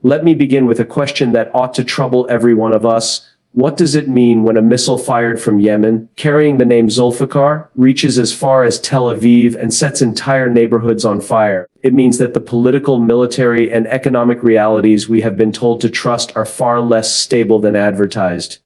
Let me begin with a question that ought to trouble every one of us. What does it mean when a missile fired from Yemen, carrying the name Zulfikar, reaches as far as Tel Aviv and sets entire neighborhoods on fire? It means that the political, military, and economic realities we have been told to trust are far less stable than advertised.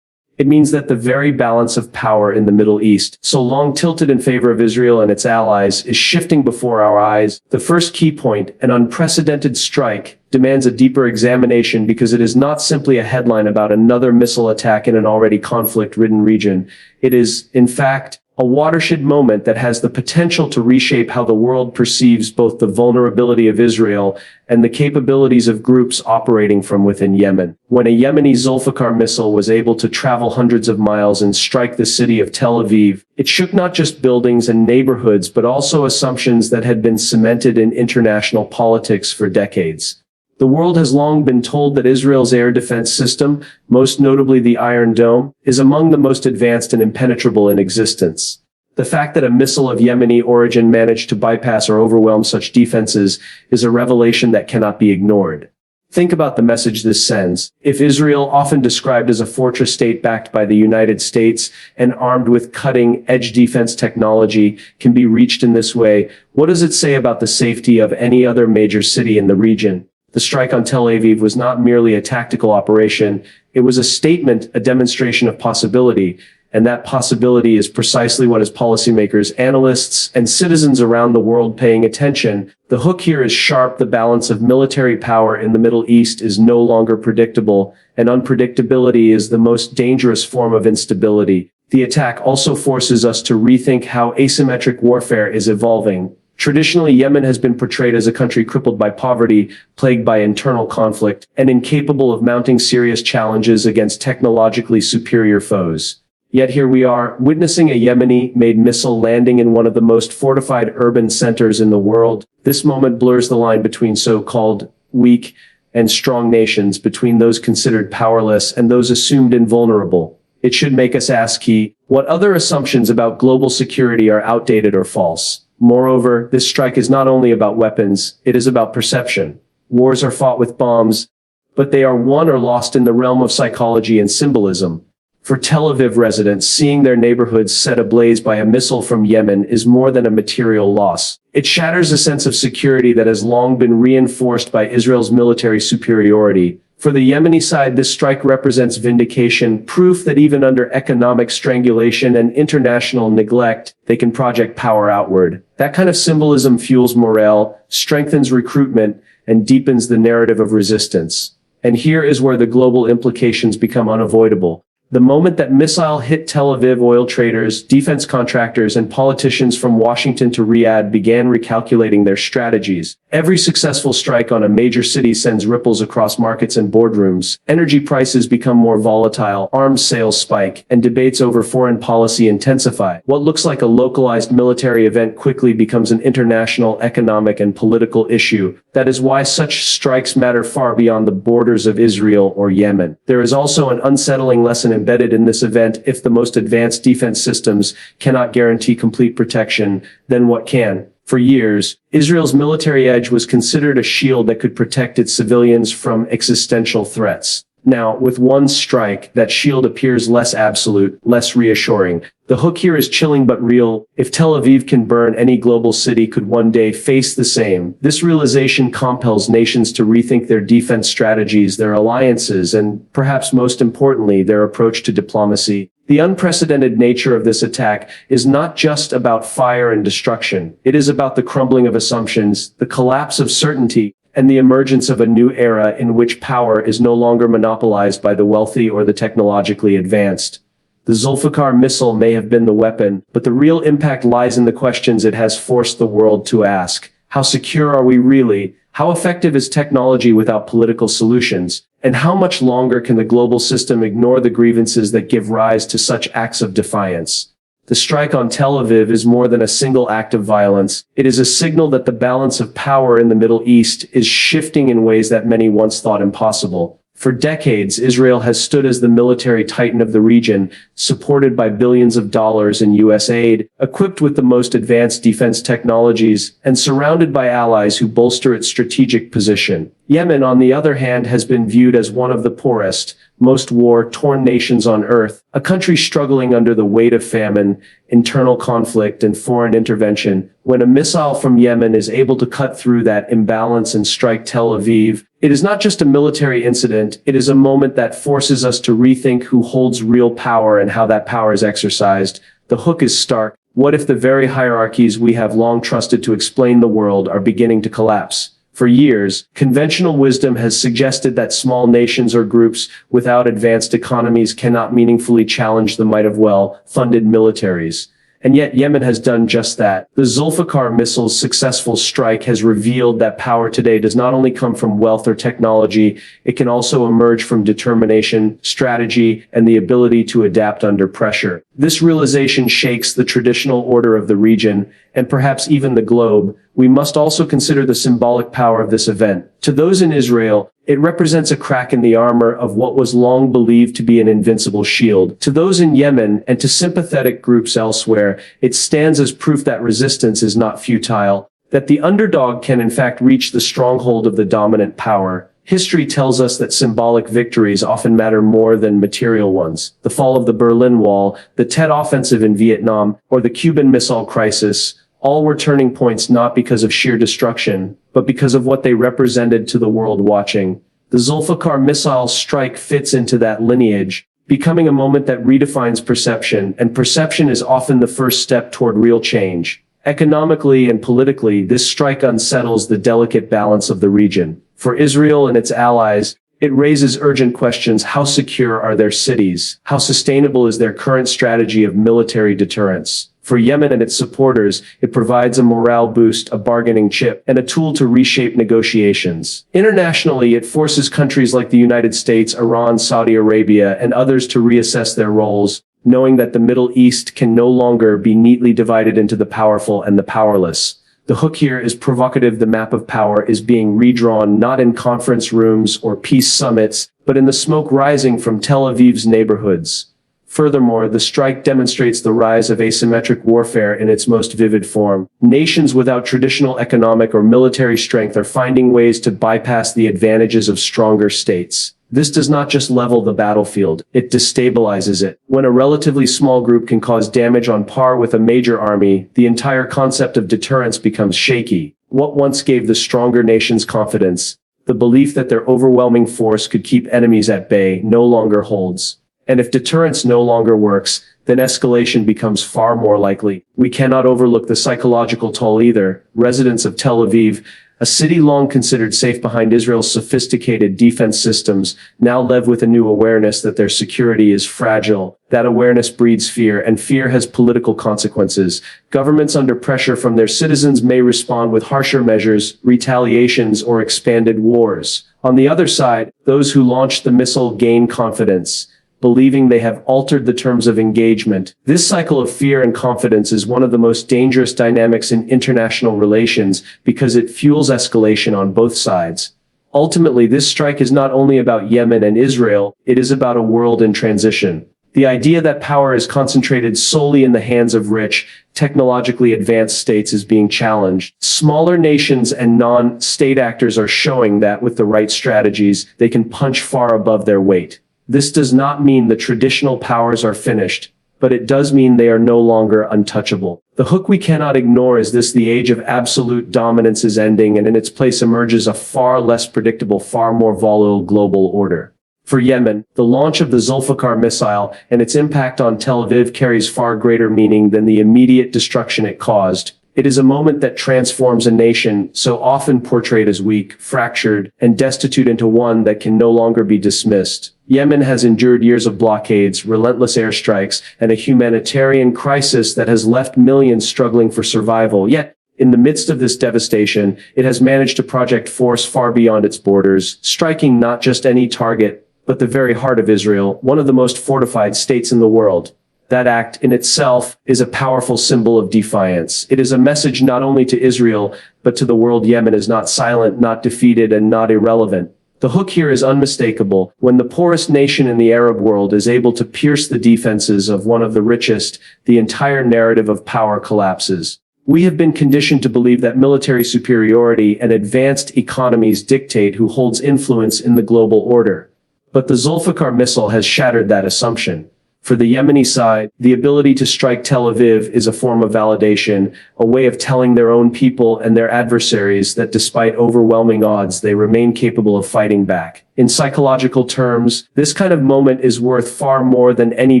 It means that the very balance of power in the Middle East, so long tilted in favor of Israel and its allies, is shifting before our eyes. The first key point, an unprecedented strike, demands a deeper examination because it is not simply a headline about another missile attack in an already conflict-ridden region. It is, in fact, a watershed moment that has the potential to reshape how the world perceives both the vulnerability of Israel and the capabilities of groups operating from within Yemen. When a Yemeni Zulfikar missile was able to travel hundreds of miles and strike the city of Tel Aviv, it shook not just buildings and neighborhoods but also assumptions that had been cemented in international politics for decades. The world has long been told that Israel's air defense system, most notably the Iron Dome, is among the most advanced and impenetrable in existence. The fact that a missile of Yemeni origin managed to bypass or overwhelm such defenses is a revelation that cannot be ignored. Think about the message this sends. If Israel, often described as a fortress state backed by the United States and armed with cutting-edge defense technology, can be reached in this way, what does it say about the safety of any other major city in the region? The strike on Tel Aviv was not merely a tactical operation, it was a statement, a demonstration of possibility, and that possibility is precisely what has policymakers, analysts, and citizens around the world paying attention. The hook here is sharp. The balance of military power in the Middle East is no longer predictable, and unpredictability is the most dangerous form of instability. The attack also forces us to rethink how asymmetric warfare is evolving. Traditionally, Yemen has been portrayed as a country crippled by poverty, plagued by internal conflict, and incapable of mounting serious challenges against technologically superior foes. Yet here we are, witnessing a Yemeni-made missile landing in one of the most fortified urban centers in the world. This moment blurs the line between so-called weak and strong nations, between those considered powerless and those assumed invulnerable. It should make us ask, what other assumptions about global security are outdated or false? Moreover, this strike is not only about weapons, it is about perception. Wars are fought with bombs, but they are won or lost in the realm of psychology and symbolism. For Tel Aviv residents, seeing their neighborhoods set ablaze by a missile from Yemen is more than a material loss. It shatters a sense of security that has long been reinforced by Israel's military superiority. For the Yemeni side, this strike represents vindication, proof that even under economic strangulation and international neglect, they can project power outward. That kind of symbolism fuels morale, strengthens recruitment, and deepens the narrative of resistance. And here is where the global implications become unavoidable. The moment that missile hit Tel Aviv, oil traders, defense contractors, and politicians from Washington to Riyadh began recalculating their strategies. Every successful strike on a major city sends ripples across markets and boardrooms. Energy prices become more volatile, arms sales spike, and debates over foreign policy intensify. What looks like a localized military event quickly becomes an international economic and political issue. That is why such strikes matter far beyond the borders of Israel or Yemen. There is also an unsettling lesson embedded in this event. If the most advanced defense systems cannot guarantee complete protection, then what can? For years, Israel's military edge was considered a shield that could protect its civilians from existential threats. Now, with one strike, that shield appears less absolute, less reassuring. The hook here is chilling but real. If Tel Aviv can burn, any global city could one day face the same. This realization compels nations to rethink their defense strategies, their alliances, and, perhaps most importantly, their approach to diplomacy. The unprecedented nature of this attack is not just about fire and destruction. It is about the crumbling of assumptions, the collapse of certainty, and the emergence of a new era in which power is no longer monopolized by the wealthy or the technologically advanced. The Zulfikar missile may have been the weapon, but the real impact lies in the questions it has forced the world to ask. How secure are we really? How effective is technology without political solutions? And how much longer can the global system ignore the grievances that give rise to such acts of defiance? The strike on Tel Aviv is more than a single act of violence. It is a signal that the balance of power in the Middle East is shifting in ways that many once thought impossible. For decades, Israel has stood as the military titan of the region, supported by billions of dollars in U.S. aid, equipped with the most advanced defense technologies, and surrounded by allies who bolster its strategic position. Yemen, on the other hand, has been viewed as one of the poorest, most war-torn nations on earth, a country struggling under the weight of famine, internal conflict, and foreign intervention. When a missile from Yemen is able to cut through that imbalance and strike Tel Aviv, it is not just a military incident, it is a moment that forces us to rethink who holds real power and how that power is exercised. The hook is stark. What if the very hierarchies we have long trusted to explain the world are beginning to collapse? For years, conventional wisdom has suggested that small nations or groups without advanced economies cannot meaningfully challenge the might of well-funded militaries. And yet Yemen has done just that. The Zulfikar missile's successful strike has revealed that power today does not only come from wealth or technology, it can also emerge from determination, strategy, and the ability to adapt under pressure. This realization shakes the traditional order of the region, and perhaps even the globe. We must also consider the symbolic power of this event. To those in Israel, it represents a crack in the armor of what was long believed to be an invincible shield. To those in Yemen and to sympathetic groups elsewhere, it stands as proof that resistance is not futile, that the underdog can in fact reach the stronghold of the dominant power. History tells us that symbolic victories often matter more than material ones. The fall of the Berlin Wall, the Tet Offensive in Vietnam, or the Cuban Missile Crisis, all were turning points not because of sheer destruction, but because of what they represented to the world watching. The Zulfikar missile strike fits into that lineage, becoming a moment that redefines perception, and perception is often the first step toward real change. Economically and politically, this strike unsettles the delicate balance of the region. For Israel and its allies, it raises urgent questions. How secure are their cities? How sustainable is their current strategy of military deterrence? For Yemen and its supporters, it provides a morale boost, a bargaining chip, and a tool to reshape negotiations. Internationally, it forces countries like the United States, Iran, Saudi Arabia, and others to reassess their roles, knowing that the Middle East can no longer be neatly divided into the powerful and the powerless. The hook here is provocative. The map of power is being redrawn not in conference rooms or peace summits, but in the smoke rising from Tel Aviv's neighborhoods. Furthermore, the strike demonstrates the rise of asymmetric warfare in its most vivid form. Nations without traditional economic or military strength are finding ways to bypass the advantages of stronger states. This does not just level the battlefield, it destabilizes it. When a relatively small group can cause damage on par with a major army, the entire concept of deterrence becomes shaky. What once gave the stronger nations confidence, the belief that their overwhelming force could keep enemies at bay, no longer holds. And if deterrence no longer works, then escalation becomes far more likely. We cannot overlook the psychological toll either. Residents of Tel Aviv, a city long considered safe behind Israel's sophisticated defense systems, now live with a new awareness that their security is fragile. That awareness breeds fear, and fear has political consequences. Governments under pressure from their citizens may respond with harsher measures, retaliations, or expanded wars. On the other side, those who launched the missile gain confidence, believing they have altered the terms of engagement. This cycle of fear and confidence is one of the most dangerous dynamics in international relations because it fuels escalation on both sides. Ultimately, this strike is not only about Yemen and Israel, it is about a world in transition. The idea that power is concentrated solely in the hands of rich, technologically advanced states is being challenged. Smaller nations and non-state actors are showing that with the right strategies, they can punch far above their weight. This does not mean the traditional powers are finished, but it does mean they are no longer untouchable. The hook we cannot ignore is this: the age of absolute dominance is ending, and in its place emerges a far less predictable, far more volatile global order. For Yemen, the launch of the Zulfikar missile and its impact on Tel Aviv carries far greater meaning than the immediate destruction it caused. It is a moment that transforms a nation so often portrayed as weak, fractured, and destitute into one that can no longer be dismissed. Yemen has endured years of blockades, relentless airstrikes, and a humanitarian crisis that has left millions struggling for survival. Yet, in the midst of this devastation, it has managed to project force far beyond its borders, striking not just any target, but the very heart of Israel, one of the most fortified states in the world. That act in itself is a powerful symbol of defiance. It is a message not only to Israel, but to the world. Yemen is not silent, not defeated, and not irrelevant. The hook here is unmistakable. When the poorest nation in the Arab world is able to pierce the defenses of one of the richest, the entire narrative of power collapses. We have been conditioned to believe that military superiority and advanced economies dictate who holds influence in the global order. But the Zulfikar missile has shattered that assumption. For the Yemeni side, the ability to strike Tel Aviv is a form of validation, a way of telling their own people and their adversaries that despite overwhelming odds, they remain capable of fighting back. In psychological terms, this kind of moment is worth far more than any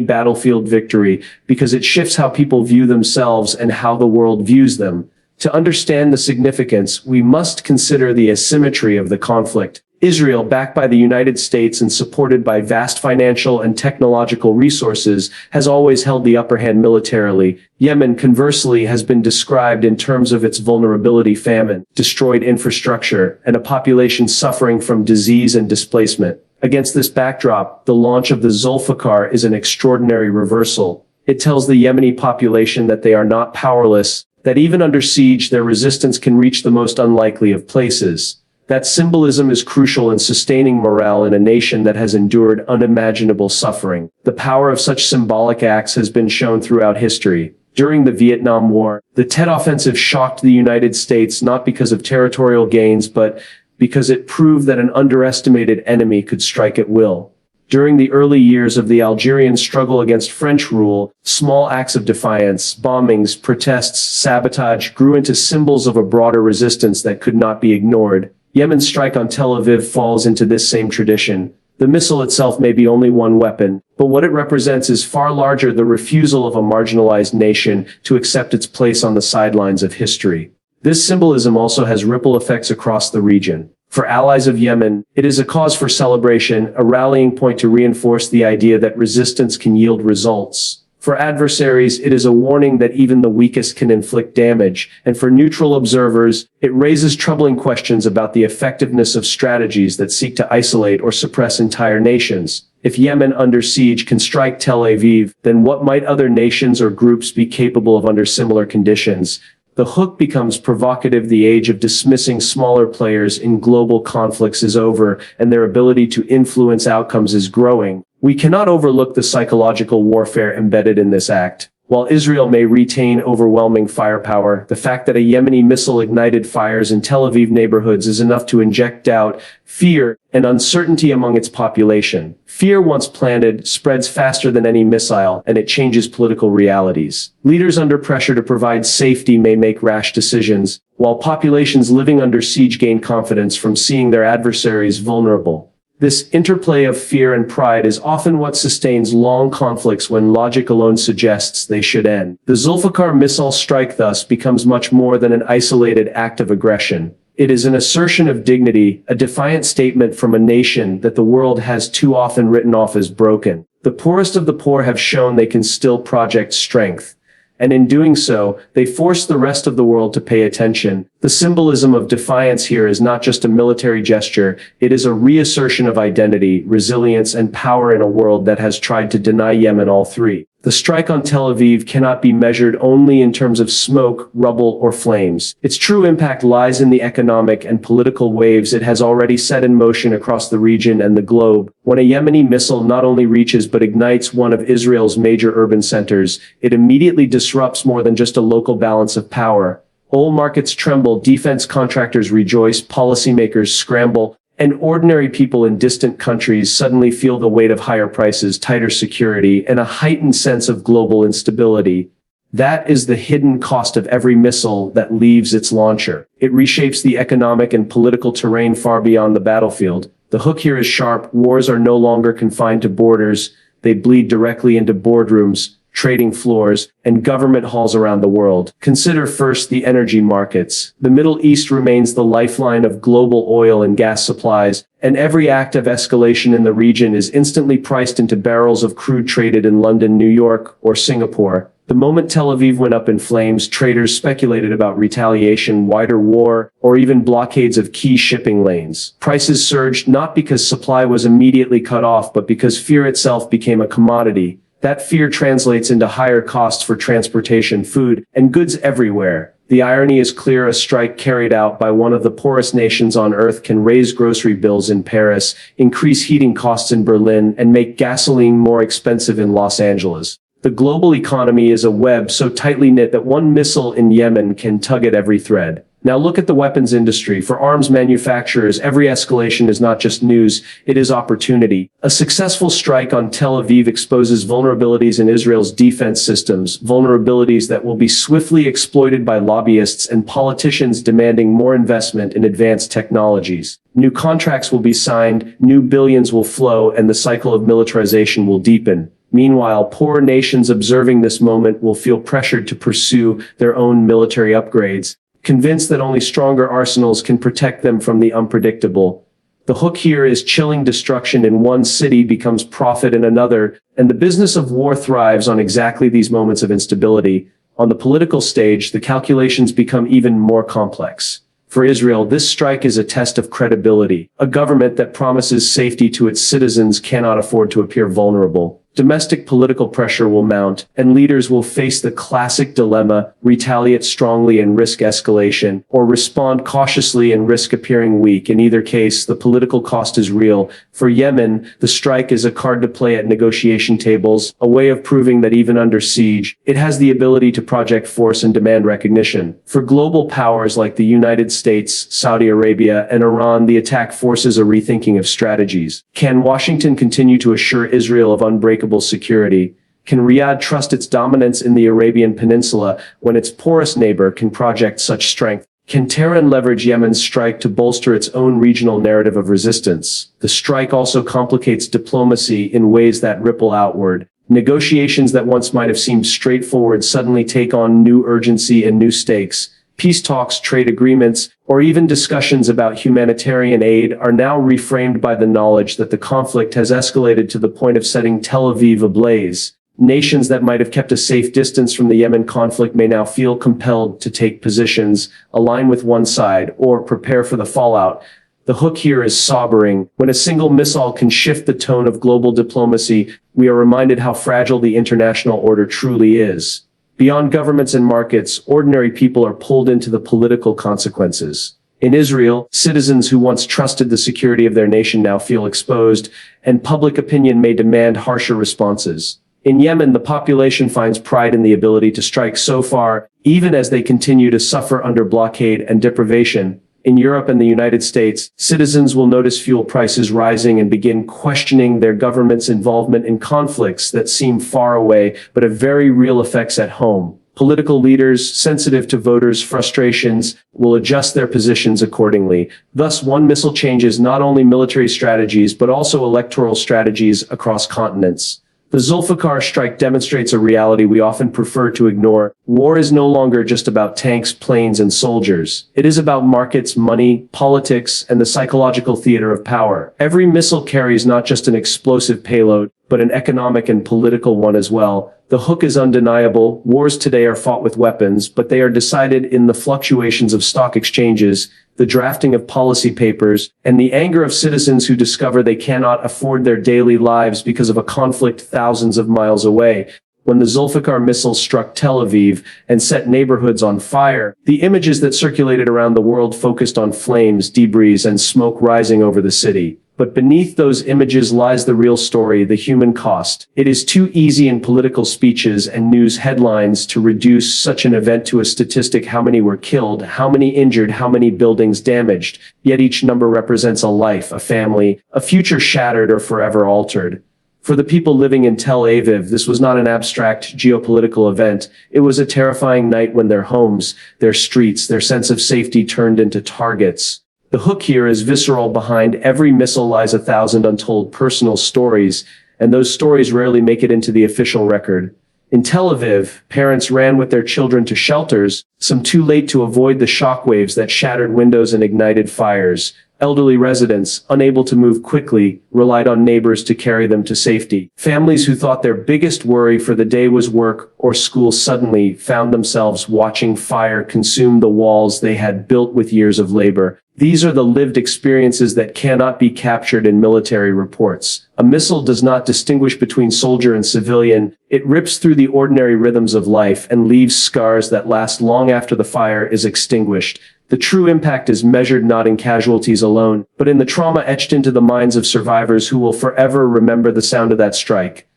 battlefield victory because it shifts how people view themselves and how the world views them. To understand the significance, we must consider the asymmetry of the conflict. Israel, backed by the United States and supported by vast financial and technological resources, has always held the upper hand militarily. Yemen, conversely, has been described in terms of its vulnerability, famine, destroyed infrastructure, and a population suffering from disease and displacement. Against this backdrop, the launch of the Zulfikar is an extraordinary reversal. It tells the Yemeni population that they are not powerless, that even under siege, their resistance can reach the most unlikely of places. That symbolism is crucial in sustaining morale in a nation that has endured unimaginable suffering. The power of such symbolic acts has been shown throughout history. During the Vietnam War, the Tet Offensive shocked the United States not because of territorial gains, but because it proved that an underestimated enemy could strike at will. During the early years of the Algerian struggle against French rule, small acts of defiance, bombings, protests, sabotage grew into symbols of a broader resistance that could not be ignored. Yemen's strike on Tel Aviv falls into this same tradition. The missile itself may be only one weapon, but what it represents is far larger: the refusal of a marginalized nation to accept its place on the sidelines of history. This symbolism also has ripple effects across the region. For allies of Yemen, it is a cause for celebration, a rallying point to reinforce the idea that resistance can yield results. For adversaries, it is a warning that even the weakest can inflict damage, and for neutral observers, it raises troubling questions about the effectiveness of strategies that seek to isolate or suppress entire nations. If Yemen under siege can strike Tel Aviv, then what might other nations or groups be capable of under similar conditions? The hook becomes provocative. The age of dismissing smaller players in global conflicts is over, and their ability to influence outcomes is growing. We cannot overlook the psychological warfare embedded in this act. While Israel may retain overwhelming firepower, the fact that a Yemeni missile ignited fires in Tel Aviv neighborhoods is enough to inject doubt, fear, and uncertainty among its population. Fear, once planted, spreads faster than any missile, and it changes political realities. Leaders under pressure to provide safety may make rash decisions, while populations living under siege gain confidence from seeing their adversaries vulnerable. This interplay of fear and pride is often what sustains long conflicts when logic alone suggests they should end. The Zulfikar missile strike thus becomes much more than an isolated act of aggression. It is an assertion of dignity, a defiant statement from a nation that the world has too often written off as broken. The poorest of the poor have shown they can still project strength. And in doing so, they force the rest of the world to pay attention. The symbolism of defiance here is not just a military gesture, it is a reassertion of identity, resilience, and power in a world that has tried to deny Yemen all three. The strike on Tel Aviv cannot be measured only in terms of smoke, rubble, or flames. Its true impact lies in the economic and political waves it has already set in motion across the region and the globe. When a Yemeni missile not only reaches but ignites one of Israel's major urban centers, it immediately disrupts more than just a local balance of power. Oil markets tremble, defense contractors rejoice, policymakers scramble, and ordinary people in distant countries suddenly feel the weight of higher prices, tighter security, and a heightened sense of global instability. That is the hidden cost of every missile that leaves its launcher. It reshapes the economic and political terrain far beyond the battlefield. The hook here is sharp. Wars are no longer confined to borders. They bleed directly into boardrooms, trading floors, and government halls around the world. Consider first the energy markets. The Middle East remains the lifeline of global oil and gas supplies, and every act of escalation in the region is instantly priced into barrels of crude traded in London, New York, or Singapore. The moment Tel Aviv went up in flames, traders speculated about retaliation, wider war, or even blockades of key shipping lanes. Prices surged not because supply was immediately cut off, but because fear itself became a commodity. That fear translates into higher costs for transportation, food, and goods everywhere. The irony is clear: a strike carried out by one of the poorest nations on earth can raise grocery bills in Paris, increase heating costs in Berlin, and make gasoline more expensive in Los Angeles. The global economy is a web so tightly knit that one missile in Yemen can tug at every thread. Now look at the weapons industry. For arms manufacturers, every escalation is not just news, it is opportunity. A successful strike on Tel Aviv exposes vulnerabilities in Israel's defense systems, vulnerabilities that will be swiftly exploited by lobbyists and politicians demanding more investment in advanced technologies. New contracts will be signed, new billions will flow, and the cycle of militarization will deepen. Meanwhile, poor nations observing this moment will feel pressured to pursue their own military upgrades, convinced that only stronger arsenals can protect them from the unpredictable. The hook here is chilling destruction in one city becomes profit in another, and the business of war thrives on exactly these moments of instability. On the political stage, the calculations become even more complex. For Israel, this strike is a test of credibility. A government that promises safety to its citizens cannot afford to appear vulnerable. Domestic political pressure will mount, and leaders will face the classic dilemma: retaliate strongly and risk escalation, or respond cautiously and risk appearing weak. In either case, the political cost is real. For Yemen, the strike is a card to play at negotiation tables, a way of proving that even under siege, it has the ability to project force and demand recognition. For global powers like the United States, Saudi Arabia, and Iran, the attack forces a rethinking of strategies. Can Washington continue to assure Israel of unbreakable security? Can Riyadh trust its dominance in the Arabian Peninsula when its poorest neighbor can project such strength? Can Tehran leverage Yemen's strike to bolster its own regional narrative of resistance? The strike also complicates diplomacy in ways that ripple outward. Negotiations that once might have seemed straightforward suddenly take on new urgency and new stakes. Peace talks, trade agreements, or even discussions about humanitarian aid are now reframed by the knowledge that the conflict has escalated to the point of setting Tel Aviv ablaze. Nations that might have kept a safe distance from the Yemen conflict may now feel compelled to take positions, align with one side, or prepare for the fallout. The hook here is sobering. When a single missile can shift the tone of global diplomacy, we are reminded how fragile the international order truly is. Beyond governments and markets, ordinary people are pulled into the political consequences. In Israel, citizens who once trusted the security of their nation now feel exposed, and public opinion may demand harsher responses. In Yemen, the population finds pride in the ability to strike so far, even as they continue to suffer under blockade and deprivation. In Europe and the United States, citizens will notice fuel prices rising and begin questioning their government's involvement in conflicts that seem far away but have very real effects at home. Political leaders, sensitive to voters' frustrations, will adjust their positions accordingly. Thus, one missile changes not only military strategies but also electoral strategies across continents. The Zulfikar strike demonstrates a reality we often prefer to ignore. War is no longer just about tanks, planes, and soldiers. It is about markets, money, politics, and the psychological theater of power. Every missile carries not just an explosive payload, but an economic and political one as well. The hook is undeniable. Wars today are fought with weapons, but they are decided in the fluctuations of stock exchanges, the drafting of policy papers, and the anger of citizens who discover they cannot afford their daily lives because of a conflict thousands of miles away. When the Zulfikar missile struck Tel Aviv and set neighborhoods on fire, the images that circulated around the world focused on flames, debris, and smoke rising over the city. But beneath those images lies the real story, the human cost. It is too easy in political speeches and news headlines to reduce such an event to a statistic: how many were killed, how many injured, how many buildings damaged. Yet each number represents a life, a family, a future shattered or forever altered. For the people living in Tel Aviv, this was not an abstract geopolitical event. It was a terrifying night when their homes, their streets, their sense of safety turned into targets. The hook here is visceral. Behind every missile lies 1,000 untold personal stories, and those stories rarely make it into the official record. In Tel Aviv, parents ran with their children to shelters, some too late to avoid the shockwaves that shattered windows and ignited fires. Elderly residents, unable to move quickly, relied on neighbors to carry them to safety. Families who thought their biggest worry for the day was work or school suddenly found themselves watching fire consume the walls they had built with years of labor. These are the lived experiences that cannot be captured in military reports. A missile does not distinguish between soldier and civilian. It rips through the ordinary rhythms of life and leaves scars that last long after the fire is extinguished. The true impact is measured not in casualties alone, but in the trauma etched into the minds of survivors who will forever remember the sound of that strike.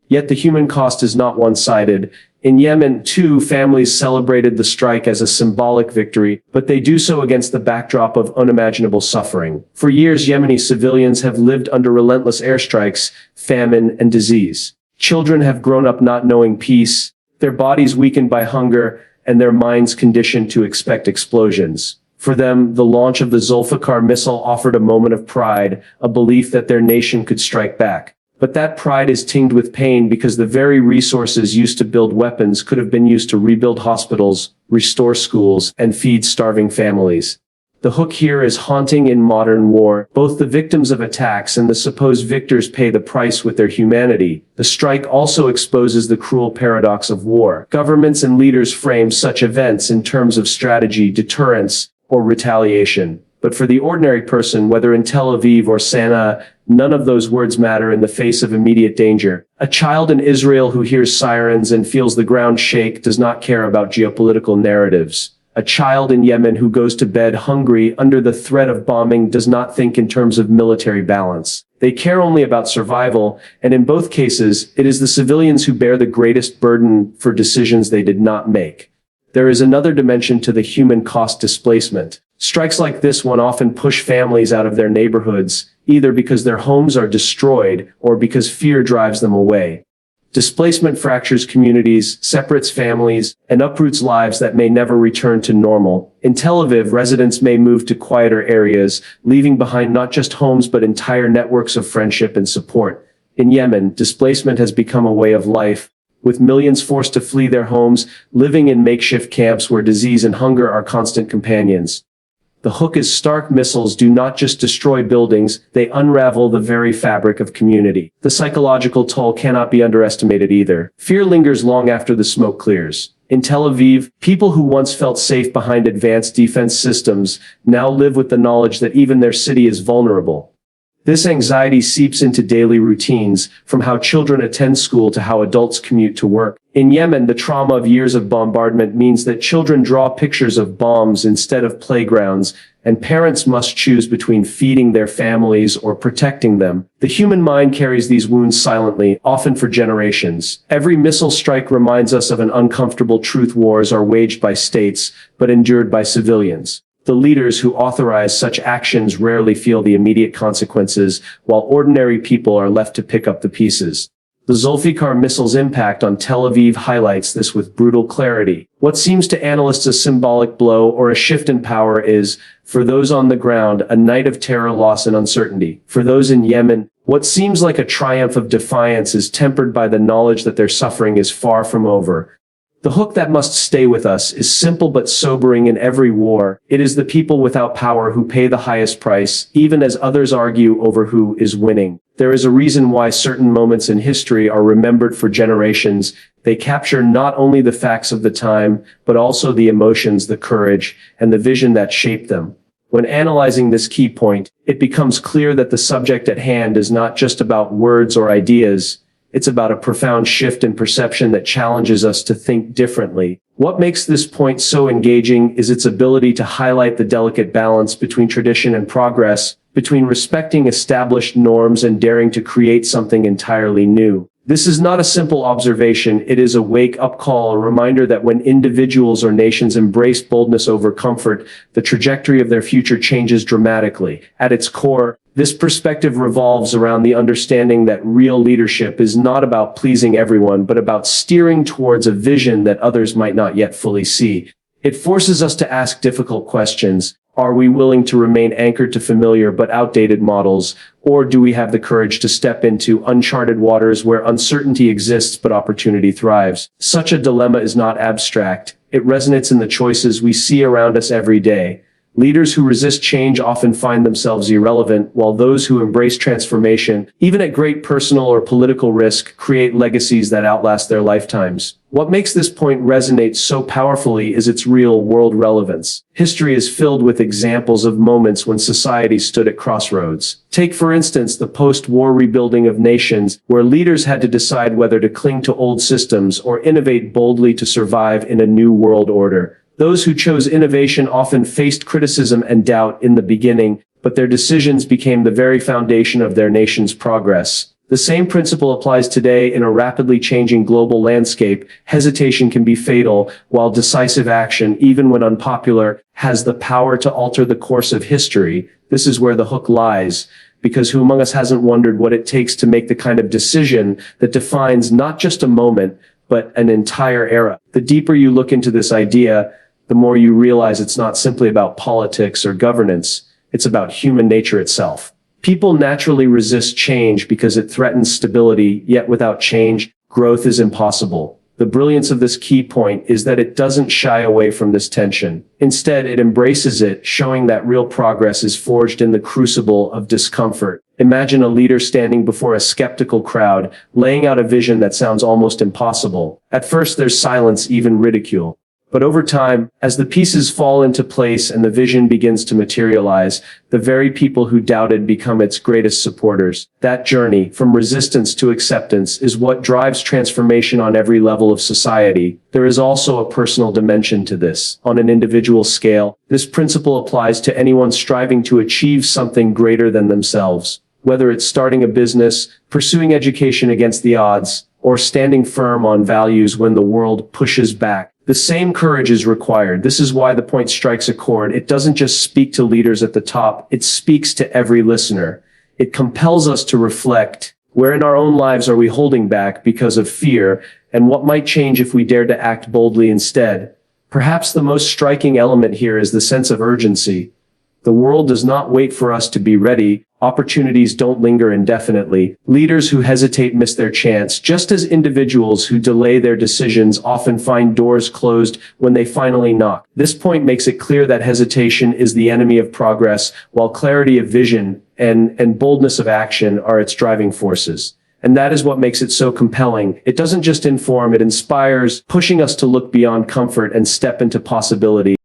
Yet the human cost is not one-sided. In Yemen, too, families celebrated the strike as a symbolic victory, but they do so against the backdrop of unimaginable suffering. For years, Yemeni civilians have lived under relentless airstrikes, famine, and disease. Children have grown up not knowing peace, their bodies weakened by hunger, and their minds conditioned to expect explosions. For them, the launch of the Zulfikar missile offered a moment of pride, a belief that their nation could strike back. But that pride is tinged with pain because the very resources used to build weapons could have been used to rebuild hospitals, restore schools, and feed starving families. The hook here is haunting in modern war. Both the victims of attacks and the supposed victors pay the price with their humanity. The strike also exposes the cruel paradox of war. Governments and leaders frame such events in terms of strategy, deterrence, or retaliation. But for the ordinary person, whether in Tel Aviv or Sana'a, none of those words matter in the face of immediate danger. A child in Israel who hears sirens and feels the ground shake does not care about geopolitical narratives. A child in Yemen who goes to bed hungry under the threat of bombing does not think in terms of military balance. They care only about survival, and in both cases, it is the civilians who bear the greatest burden for decisions they did not make. There is another dimension to the human cost displacement. Strikes like this one often push families out of their neighborhoods, either because their homes are destroyed or because fear drives them away. Displacement fractures communities, separates families, and uproots lives that may never return to normal. In Tel Aviv, residents may move to quieter areas, leaving behind not just homes but entire networks of friendship and support. In Yemen, displacement has become a way of life, with millions forced to flee their homes, living in makeshift camps where disease and hunger are constant companions. The hook is stark. Missiles do not just destroy buildings, they unravel the very fabric of community. The psychological toll cannot be underestimated either. Fear lingers long after the smoke clears. In Tel Aviv, people who once felt safe behind advanced defense systems now live with the knowledge that even their city is vulnerable. This anxiety seeps into daily routines, from how children attend school to how adults commute to work. In Yemen, the trauma of years of bombardment means that children draw pictures of bombs instead of playgrounds, and parents must choose between feeding their families or protecting them. The human mind carries these wounds silently, often for generations. Every missile strike reminds us of an uncomfortable truth: wars are waged by states, but endured by civilians. The leaders who authorize such actions rarely feel the immediate consequences, while ordinary people are left to pick up the pieces. The Zulfikar missile's impact on Tel Aviv highlights this with brutal clarity. What seems to analysts a symbolic blow or a shift in power is, for those on the ground, a night of terror, loss, and uncertainty. For those in Yemen, what seems like a triumph of defiance is tempered by the knowledge that their suffering is far from over. The hook that must stay with us is simple but sobering. In every war, it is the people without power who pay the highest price, even as others argue over who is winning. There is a reason why certain moments in history are remembered for generations. They capture not only the facts of the time, but also the emotions, the courage, and the vision that shaped them. When analyzing this key point, it becomes clear that the subject at hand is not just about words or ideas. It's about a profound shift in perception that challenges us to think differently. What makes this point so engaging is its ability to highlight the delicate balance between tradition and progress, between respecting established norms and daring to create something entirely new. This is not a simple observation, it is a wake-up call, a reminder that when individuals or nations embrace boldness over comfort, the trajectory of their future changes dramatically. At its core, this perspective revolves around the understanding that real leadership is not about pleasing everyone, but about steering towards a vision that others might not yet fully see. It forces us to ask difficult questions. Are we willing to remain anchored to familiar but outdated models, or do we have the courage to step into uncharted waters where uncertainty exists but opportunity thrives? Such a dilemma is not abstract. It resonates in the choices we see around us every day. Leaders who resist change often find themselves irrelevant, while those who embrace transformation, even at great personal or political risk, create legacies that outlast their lifetimes. What makes this point resonate so powerfully is its real-world relevance. History is filled with examples of moments when society stood at crossroads. Take, for instance, the post-war rebuilding of nations, where leaders had to decide whether to cling to old systems or innovate boldly to survive in a new world order. Those who chose innovation often faced criticism and doubt in the beginning, but their decisions became the very foundation of their nation's progress. The same principle applies today in a rapidly changing global landscape. Hesitation can be fatal, while decisive action, even when unpopular, has the power to alter the course of history. This is where the hook lies, because who among us hasn't wondered what it takes to make the kind of decision that defines not just a moment, but an entire era? The deeper you look into this idea, the more you realize it's not simply about politics or governance, it's about human nature itself. People naturally resist change because it threatens stability, yet without change, growth is impossible. The brilliance of this key point is that it doesn't shy away from this tension. Instead, it embraces it, showing that real progress is forged in the crucible of discomfort. Imagine a leader standing before a skeptical crowd, laying out a vision that sounds almost impossible. At first, there's silence, even ridicule. But over time, as the pieces fall into place and the vision begins to materialize, the very people who doubted become its greatest supporters. That journey, from resistance to acceptance, is what drives transformation on every level of society. There is also a personal dimension to this. On an individual scale, this principle applies to anyone striving to achieve something greater than themselves. Whether it's starting a business, pursuing education against the odds, or standing firm on values when the world pushes back, the same courage is required. This is why the point strikes a chord. It doesn't just speak to leaders at the top, it speaks to every listener. It compels us to reflect. Where in our own lives are we holding back because of fear, and what might change if we dared to act boldly instead? Perhaps the most striking element here is the sense of urgency. The world does not wait for us to be ready. Opportunities don't linger indefinitely. Leaders who hesitate miss their chance, just as individuals who delay their decisions often find doors closed when they finally knock. This point makes it clear that hesitation is the enemy of progress, while clarity of vision and boldness of action are its driving forces. And that is what makes it so compelling. It doesn't just inform, it inspires, pushing us to look beyond comfort and step into possibility.